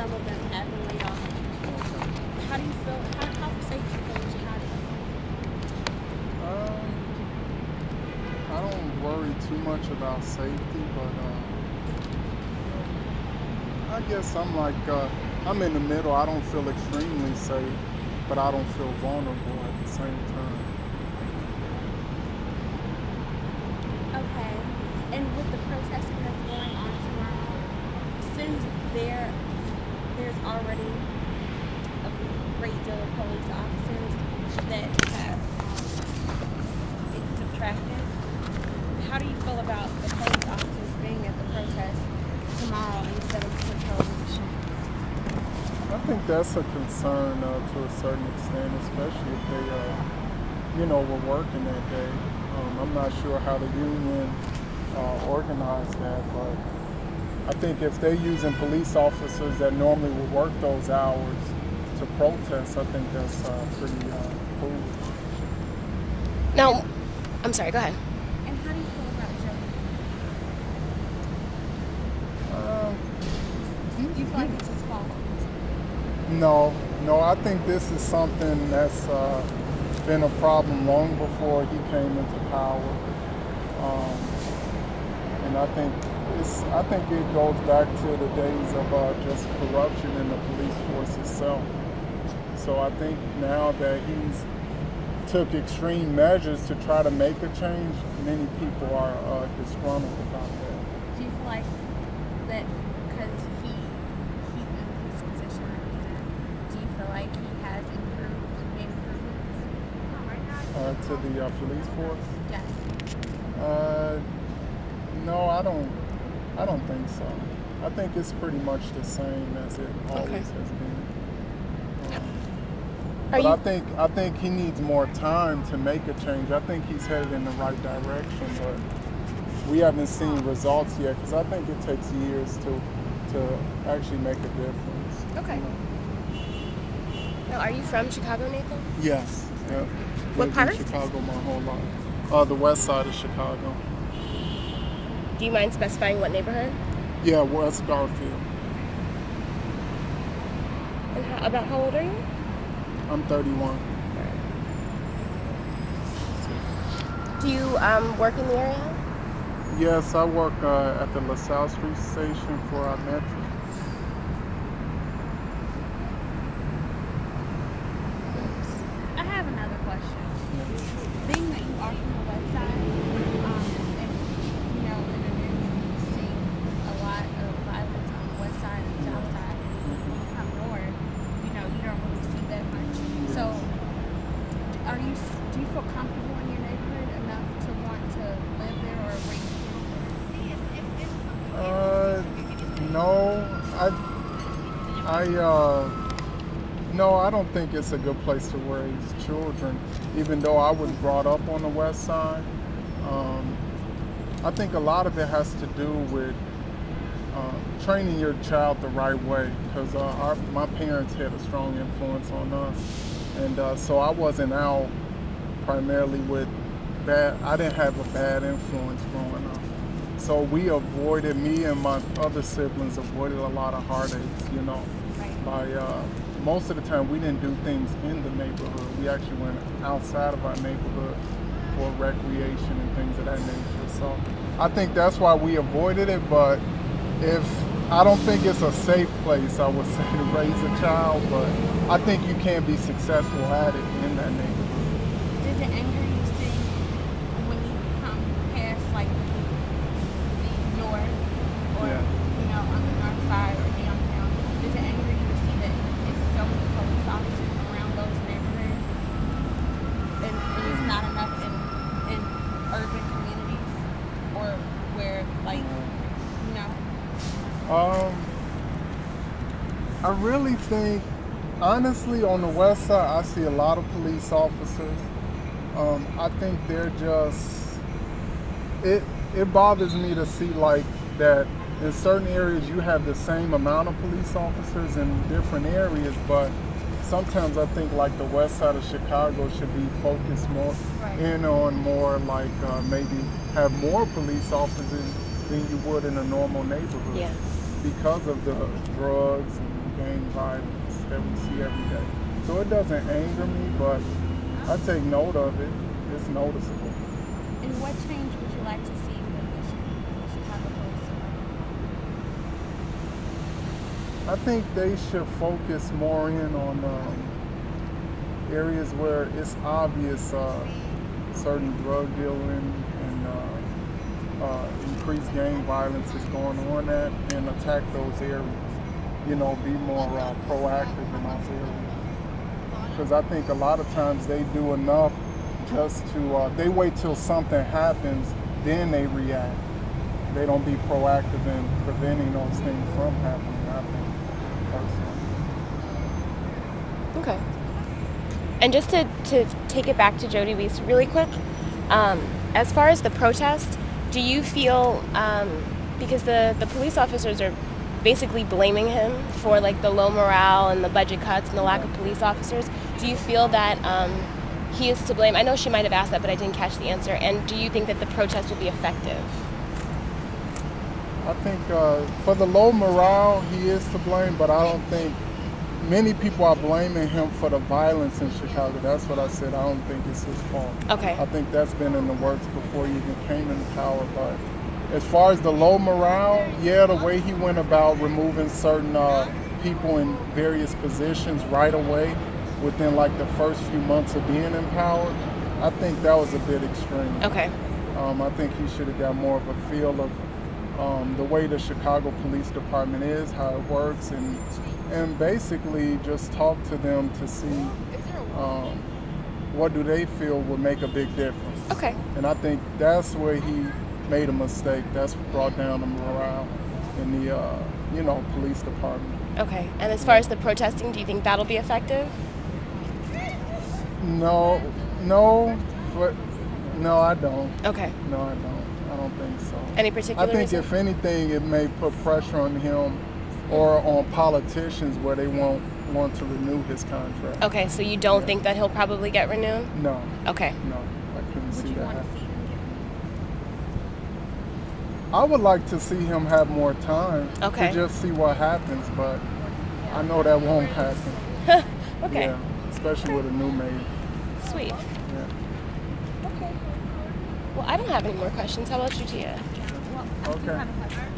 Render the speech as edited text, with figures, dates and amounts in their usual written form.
some of them have been laid off. How do you feel? How safe do you feel in Chicago? I don't worry too much about safety, but I guess I'm in the middle. I don't feel extremely safe, but I don't feel vulnerable at the same time. Okay. And with the protesting that's going on tomorrow, since there's already a great deal of police officers that have it's subtracted, how do you feel about the police officers being at the protest tomorrow instead of patrolling the streets? I think that's a concern to a certain extent, especially if they, were working that day. I'm not sure how the union organized that, but I think if they're using police officers that normally would work those hours to protest, I think that's pretty foolish. Now, I'm sorry, go ahead. And how do you feel about Joe? Do you feel like it's his fault? No, I think this is something that's been a problem long before he came into power, and I think it goes back to the days of just corruption in the police force itself. So I think now that he's took extreme measures to try to make a change, many people are disgruntled about that. Do you feel like that because he's in this position right now, do you feel like he has made improvements? To the police force? Yes. No, I don't think so. I think it's pretty much the same as it always has been. But I think he needs more time to make a change. I think he's headed in the right direction, but we haven't seen results yet because I think it takes years to actually make a difference. Okay. Now, are you from Chicago, Nathan? Yes. Yep. What Lived part? in Chicago my whole life. The west side of Chicago. Do you mind specifying what neighborhood? Yeah, West Garfield. And about how old are you? I'm 31. Do you work in the area? Yes, I work at the LaSalle Street station for our metro. I have another question. Being that you are from the west side, and in the news you see a lot of violence on the west side and south side. When you come north, you don't really see that much. So, do you feel comfortable in your neighborhood enough to want to live there or raise kids? No, I don't think it's a good place to raise children, even though I was brought up on the west side. I think a lot of it has to do with training your child the right way, because my parents had a strong influence on us, and so I wasn't out primarily with I didn't have a bad influence growing up. So me and my other siblings avoided a lot of heartaches, by most of the time we didn't do things in the neighborhood. We actually went outside of our neighborhood for recreation and things of that nature. So I think that's why we avoided it, but I don't think it's a safe place, I would say, to raise a child, but I think you can be successful at it in that neighborhood. Does it anger you seeing when you come past like the north or on the north side or downtown? Does it anger you to see that it's so many police officers around those neighborhoods and it's not enough in urban communities or where I really think, honestly, on the west side, I see a lot of police officers. I think they're just, it bothers me to see like that in certain areas you have the same amount of police officers in different areas, but sometimes I think like the west side of Chicago should be focused more in on more like maybe have more police officers than you would in a normal neighborhood. Yeah. Because of the drugs and gang violence that we see every day. So it doesn't anger me, but I take note of it. It's noticeable. And what change would you like to see with the Chicago Police Department? I think they should focus more in on areas where it's obvious certain drug dealing and increased gang violence is going on at, and attack those areas. Be more proactive in those areas. Because I think a lot of times they do enough just to, they wait till something happens, then they react. They don't be proactive in preventing those things from happening, I think, personally. Okay. And just to take it back to Jody Weiss really quick, as far as the protest, do you feel, because the police officers are basically blaming him for like the low morale and the budget cuts and the lack of police officers, do you feel that he is to blame? I know she might have asked that, but I didn't catch the answer. And do you think that the protest will be effective? I think for the low morale, he is to blame, but I don't think many people are blaming him for the violence in Chicago. That's what I said. I don't think it's his fault. Okay. I think that's been in the works before he even came into power. But as far as the low morale, yeah, the way he went about removing certain people in various positions right away within like the first few months of being in power, I think that was a bit extreme. Okay. I think he should have got more of a feel of the way the Chicago Police Department is, how it works, and basically just talk to them to see what do they feel would make a big difference. Okay. And I think that's where he made a mistake. That's what brought down the morale in the police department. Okay. And as far as the protesting, do you think that'll be effective? No, I don't. Okay. No, I don't. I don't think so. Any particular I think reason? if anything, it may put pressure on him or on politicians where they won't want to renew his contract. Okay, so you don't think that he'll probably get renewed? No. Okay. No, I couldn't see Would you that want to happen. see him get I would like to see him have more time Okay. to just see what happens, but I know that won't happen. Okay. Yeah, especially with a new mayor. Sweet. Yeah. Okay. Well, I don't have any more questions. How about you, Tia? Well, I do Okay. have a question.